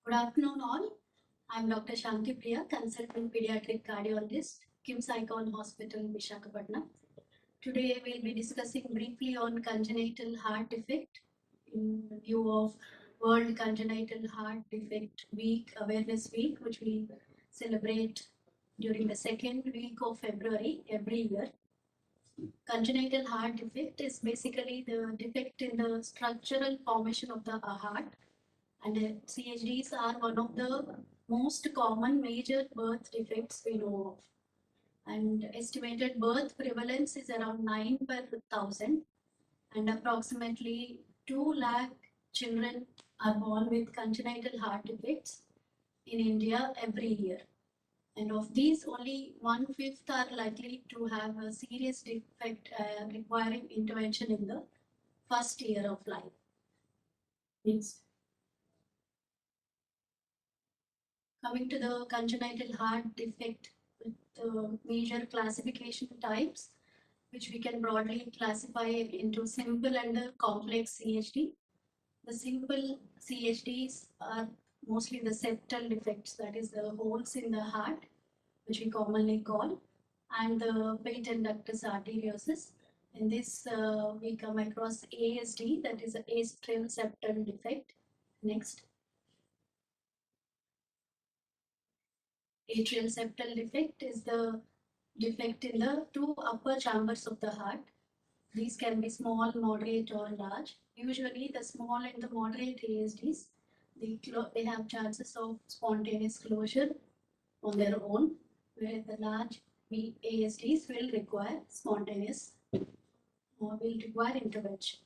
Good afternoon, all. I'm Dr. Shanti Priya, consultant pediatric cardiologist, KIMS Icon Hospital, Visakhapatnam. Today, we'll be discussing briefly on congenital heart defect in view of World Congenital Heart Defect Week, Awareness Week, which we celebrate during the second week of February every year. Congenital heart defect is basically the defect in the structural formation of the heart, and CHDs are one of the most common major birth defects we know of. And estimated birth prevalence is around 9 per 1,000, and approximately 2 lakh children are born with congenital heart defects in India every year. And of these, only 1/5 are likely to have a serious defect requiring intervention in the first year of life. Next. Coming to the congenital heart defect with the major classification types, which we can broadly classify into simple and the complex CHD. The simple CHDs are mostly the septal defects, that is the holes in the heart, which we commonly call, and the patent ductus arteriosus. In this, we come across ASD, that is atrial septal defect. Next. Atrial septal defect is the defect in the two upper chambers of the heart. These can be small, moderate, or large. Usually, the small and the moderate ASDs, they have chances of spontaneous closure on their own, where the large ASDs will require intervention.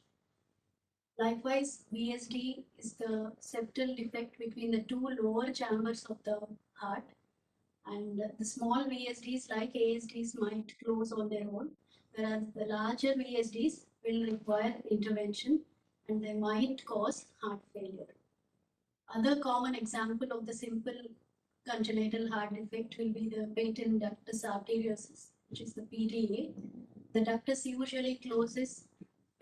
Likewise, VSD is the septal defect between the two lower chambers of the heart, and the small VSDs like ASDs might close on their own, whereas the larger VSDs will require intervention and they might cause heart failure. Other common example of the simple congenital heart defect will be the patent ductus arteriosus, which is the PDA. The ductus usually closes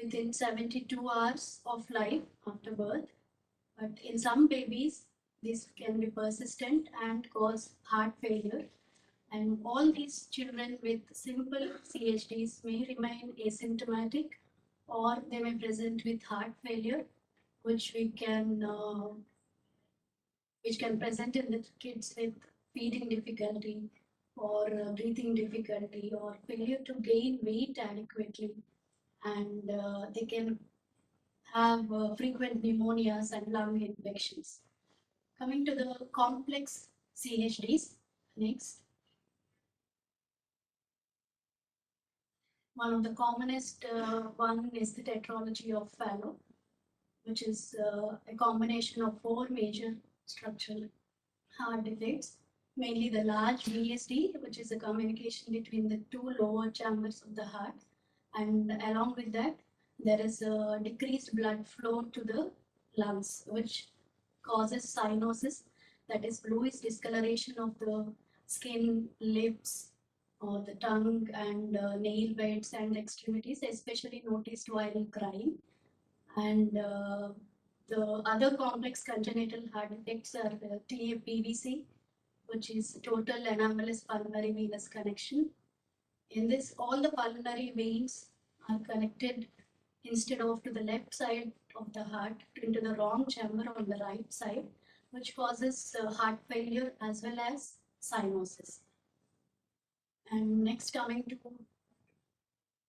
within 72 hours of life after birth, but in some babies, this can be persistent and cause heart failure. And all these children with simple CHDs may remain asymptomatic, or they may present with heart failure, which can present in the kids with feeding difficulty or breathing difficulty or failure to gain weight adequately, and they can have frequent pneumonias and lung infections. Coming to the complex CHDs, next. One of the commonest one is the tetralogy of Fallot, which is a combination of 4 major structural heart defects, mainly the large VSD, which is a communication between the two lower chambers of the heart, and along with that, there is a decreased blood flow to the lungs, which causes cyanosis, that is bluish discoloration of the skin, lips, or the tongue, and nail beds and extremities, especially noticed while crying. And the other complex congenital heart defects are the TAPVC, which is total anomalous pulmonary venous connection. In this, all the pulmonary veins are connected instead of to the left side of the heart into the wrong chamber on the right side, which causes heart failure as well as cyanosis. And next, coming to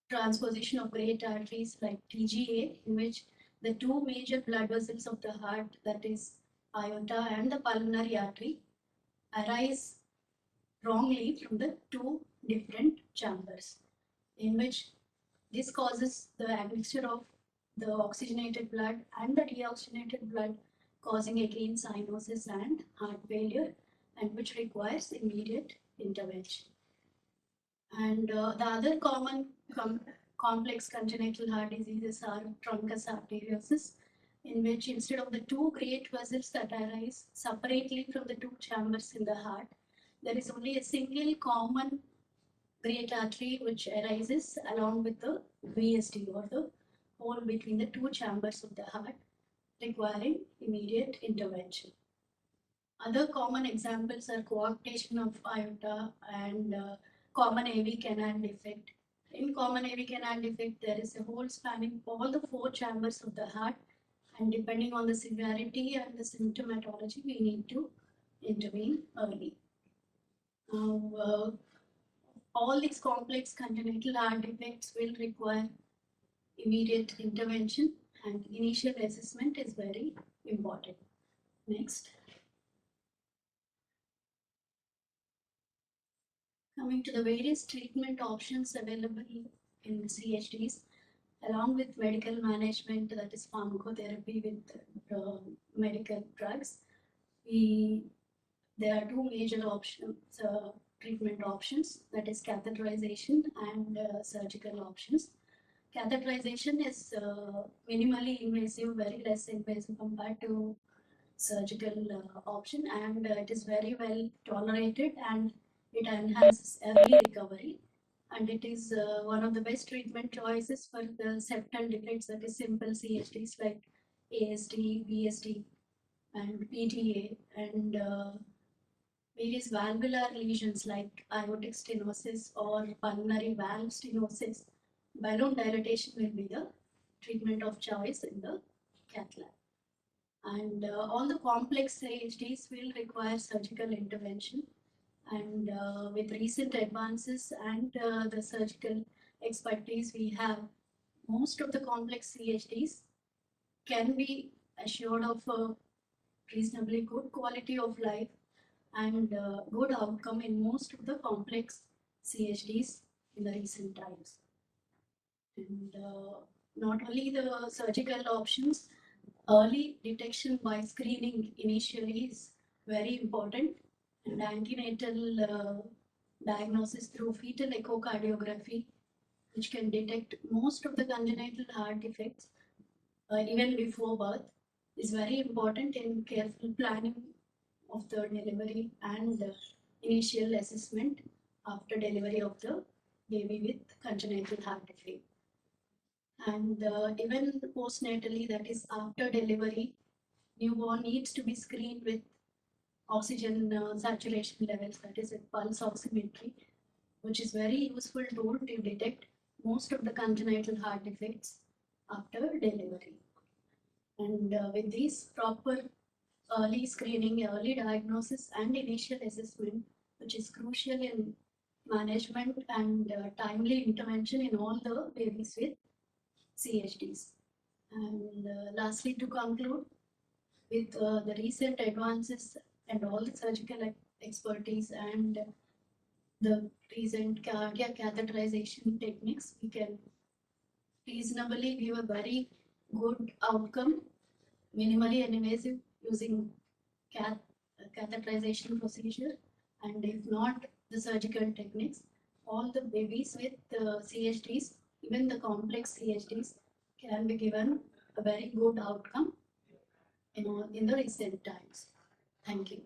transposition of great arteries like TGA, in which the two major blood vessels of the heart, that is aorta and the pulmonary artery, arise wrongly from the two different chambers, in which this causes the admixture of the oxygenated blood and the deoxygenated blood, causing again cyanosis and heart failure, and which requires immediate intervention. And the other common complex congenital heart diseases are truncus arteriosus, in which instead of the two great vessels that arise separately from the two chambers in the heart, there is only a single common great artery which arises along with the VSD, or the hole between the two chambers of the heart, requiring immediate intervention. Other common examples are coarctation of aorta and common AV canal defect. In common AV canal defect, there is a hole spanning all the four chambers of the heart, and depending on the severity and the symptomatology, we need to intervene early. Now, all these complex congenital heart defects will require immediate intervention, and initial assessment is very important. Next. Coming to the various treatment options available in CHDs, along with medical management, that is pharmacotherapy with medical drugs, there are two major options, treatment options, that is catheterization and surgical options. Catheterization is minimally invasive, very less invasive compared to surgical option, and it is very well tolerated, and it enhances early recovery, and it is one of the best treatment choices for the septal defects, that is simple CHDs like ASD, VSD, and PTA, and various valvular lesions like aortic stenosis or pulmonary valve stenosis. Balloon dilatation will be the treatment of choice in the cath lab. And all the complex CHDs will require surgical intervention. And with recent advances and the surgical expertise we have, most of the complex CHDs can be assured of a reasonably good quality of life and good outcome in most of the complex CHDs in the recent times. And not only the surgical options, early detection by screening initially is very important, and antenatal diagnosis through fetal echocardiography, which can detect most of the congenital heart defects even before birth, is very important in careful planning of the delivery and initial assessment after delivery of the baby with congenital heart defect. And even postnatally, that is after delivery, newborn needs to be screened with oxygen saturation levels, that is with pulse oximetry, which is very useful tool to detect most of the congenital heart defects after delivery. And with these proper early screening, early diagnosis, and initial assessment, which is crucial in management and timely intervention in all the babies with CHDs. And lastly, to conclude, with the recent advances and all the surgical expertise and the recent cardiac catheterization techniques, we can reasonably give a very good outcome, minimally invasive, using catheterization procedure, and if not the surgical techniques, all the babies with CHDs, even the complex CHDs, can be given a very good outcome in the recent times. Thank you.